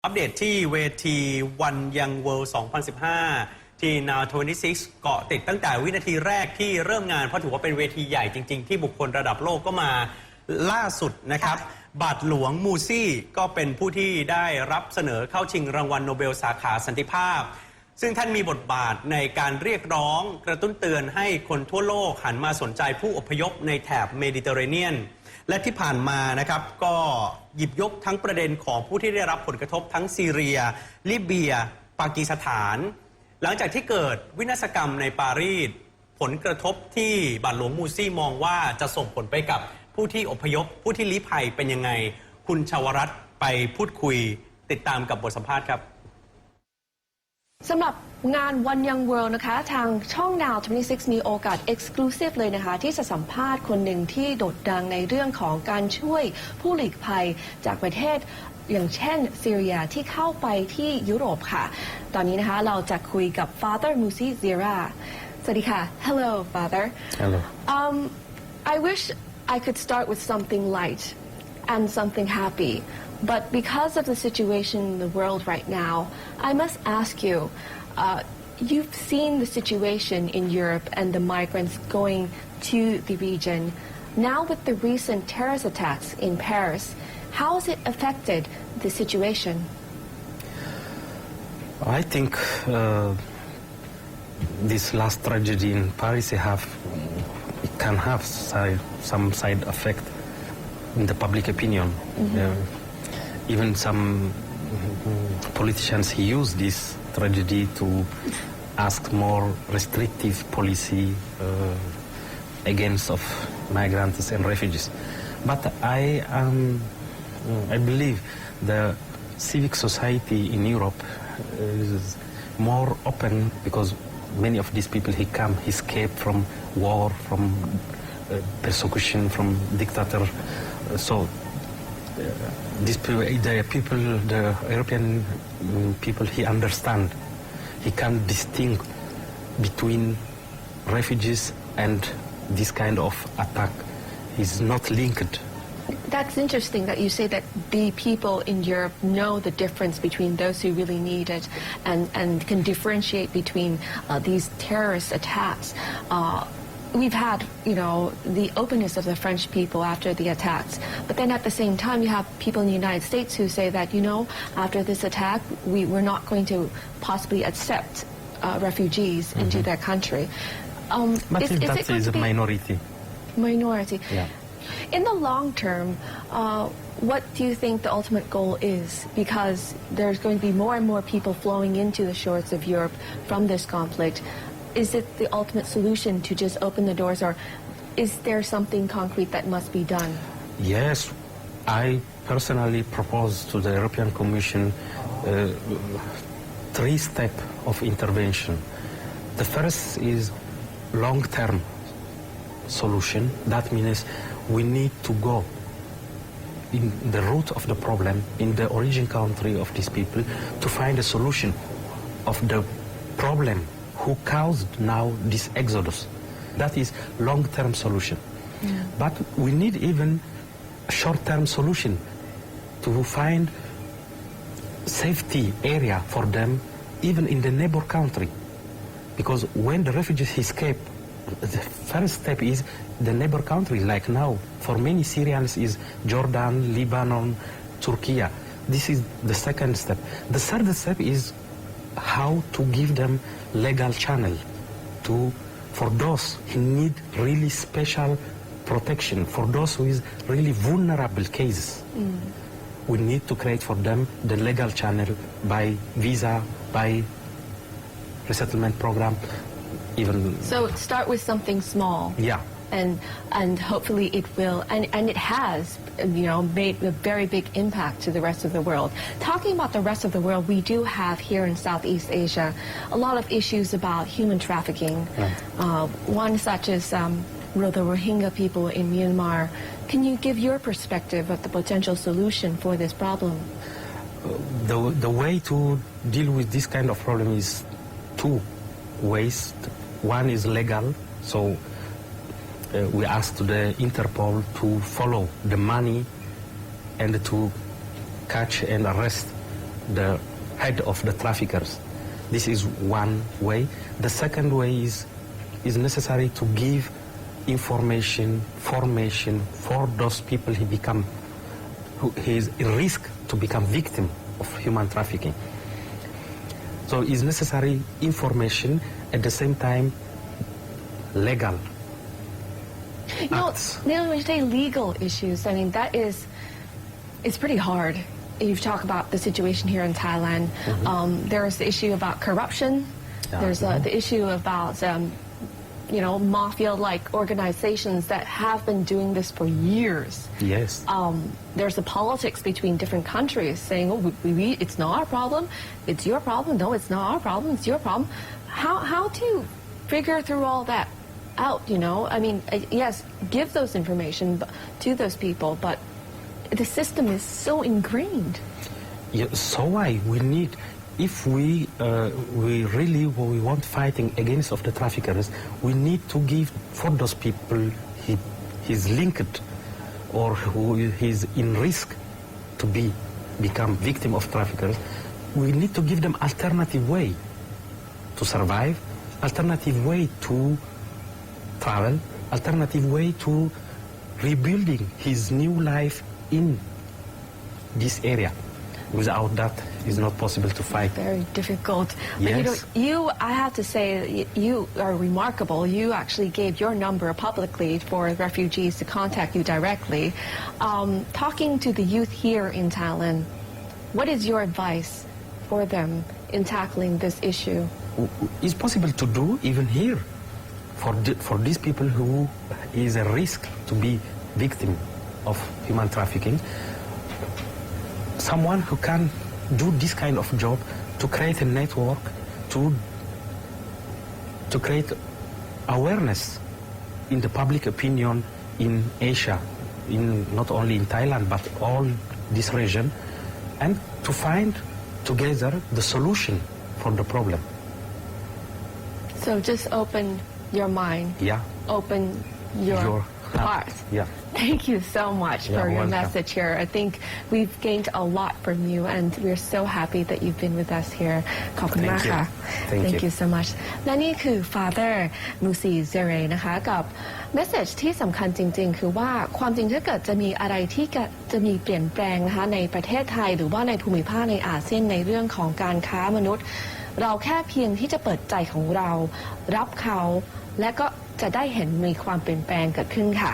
อัปเดตที่เวทีวันยังเวิลด์ 2015 ที่ Now 26 เกาะติดตั้งแต่วินาทีแรกที่เริ่มงานเพราะถือว่าเป็นเวทีใหญ่จริงๆที่บุคคลระดับโลกก็มาล่าสุดนะครับบาทหลวงมูซี่ก็เป็นผู้ที่ได้รับเสนอเข้าชิงรางวัลโนเบลสาขาสันติภาพซึ่งท่านมีบทบาทในการเรียกร้องกระตุ้นเตือนให้คนทั่วโลกหันมาสนใจผู้อพยพในแถบเมดิเตอร์เรเนียนและที่ผ่านมานะครับก็หยิบยกทั้งประเด็นของผู้ที่ได้รับผลกระทบทั้งซีเรียลิเบียปากีสถานหลังจากที่เกิดวินาศกรรมในปารีสผลกระทบที่บาทหลวงมูซี่มองว่าจะส่งผลไปกับผู้ที่อพยพผู้ที่ลี้ภัยเป็นยังไงคุณชวรัตน์ไปพูดคุยติดตามกับบทสัมภาษณ์ครับสำหรับงาน One Young World นะคะทางช่อง Now 26 มีโอกาส Exclusive เลยนะคะที่จะสัมภาษณ์คนหนึ่งที่โด่งดังในเรื่องของการช่วยผู้หลีกภัยจากประเทศอย่างเช่นซีเรียที่เข้าไปที่ยุโรปค่ะตอนนี้นะคะเราจะคุยกับ Father Musi Zira สวัสดีค่ะ Hello Father Hello I wish I could start with something light and something happy but because of the situation in the world right now I must ask you you've seen the situation in Europe and the migrants going to the region now with the recent terrorist attacks in Paris how has it affected the situation I think this last tragedy in Paris can have some side effect in the public opinion. Even some politicians use this tragedy to ask more restrictive policy against of migrants and refugees. But I believe the civic society in Europe is more open because many of these people escape from war, from persecution, from dictator. So the European people, he understand. He can distinguish between refugees and this kind of attack. Is not linked. That's interesting that you say that the people in Europe know the difference between those who really need it and can differentiate between these terrorist attacks. We've had, the openness of the French people after the attacks, but then at the same time you have people in the United States who say that, after this attack, we're not going to possibly accept refugees into their country. But that is a minority. Minority. Yeah. In the long term, what do you think the ultimate goal is? Because there's going to be more and more people flowing into the shores of Europe from this conflict. Is it the ultimate solution to just open the doors, or is there something concrete that must be done? Yes, I personally propose to the European Commission 3 steps of intervention. The first is long-term solution. That means we need to go in the root of the problem, in the origin country of these people, to find a solution of the problem who caused now this exodus. That is long-term solution. Yeah. But we need even a short-term solution to find safety area for them, even in the neighbor country. Because when the refugees escape, the first step is the neighbor country, like now. For many Syrians is Jordan, Lebanon, Turkey. This is the second step. The third step is how to give them legal channel for those who need really special protection, for those who is really vulnerable cases. We need to create for them the legal channel by visa, by resettlement program. So start with something small. Yeah. And hopefully it will, and it has, made a very big impact to the rest of the world. Talking about the rest of the world, we do have here in Southeast Asia a lot of issues about human trafficking. One such as the Rohingya people in Myanmar. Can you give your perspective of the potential solution for this problem? The way to deal with this kind of problem is 2 ways. One is legal, so we asked the Interpol to follow the money and to catch and arrest the head of the traffickers. This is one way. The second way is necessary to give information, formation for those people who is in risk to become victim of human trafficking. So it's necessary information at the same time legal acts. When you say legal issues, I mean it's pretty hard. You've talked about the situation here in Thailand. There's the issue about corruption. There's the issue about mafia-like organizations that have been doing this for years. Yes. There's the politics between different countries saying, "Oh, it's not our problem. It's your problem. No, it's not our problem. It's your problem." How to figure through all that out? I mean, yes, give those information to those people, but the system is so ingrained. Yeah, so why we need, if we really want fighting against of the traffickers, we need to give for those people he's linked or who is in risk to become victim of traffickers. We need to give them alternative way to survive, alternative way to travel, alternative way to rebuilding his new life in this area. Without that, it's not possible to fight. Very difficult. Yes. But I have to say, you are remarkable. You actually gave your number publicly for refugees to contact you directly. Talking to the youth here in Thailand, what is your advice for them in tackling this issue? It's possible to do even here for these people who is a risk to be victim of human trafficking. Someone who can do this kind of job to create a network, to create awareness in the public opinion in Asia, not only in Thailand but all this region, and to find together the solution for the problem. So just open your mind. Yeah. Open your heart. Yeah. Thank you so much for your welcome. message here. I think we've gained a lot from you, and we're so happy that you've been with us here. ขอบคุณมากค่ะ Thank you you so much. และนี่คือ Father Musi Zere นะคะกับ message ที่สำคัญจริงๆคือว่าความจริงถ้าเกิดจะมีอะไรที่จะมีเปลี่ยนแปลงนะคะในประเทศไทยหรือว่าในภูมิภาคในอาเซียนในเรื่องของการค้ามนุษย์ เราแค่เพียงที่จะเปิดใจของเรารับเขาและก็จะได้เห็นมีความเปลี่ยนแปลงเกิดขึ้นค่ะ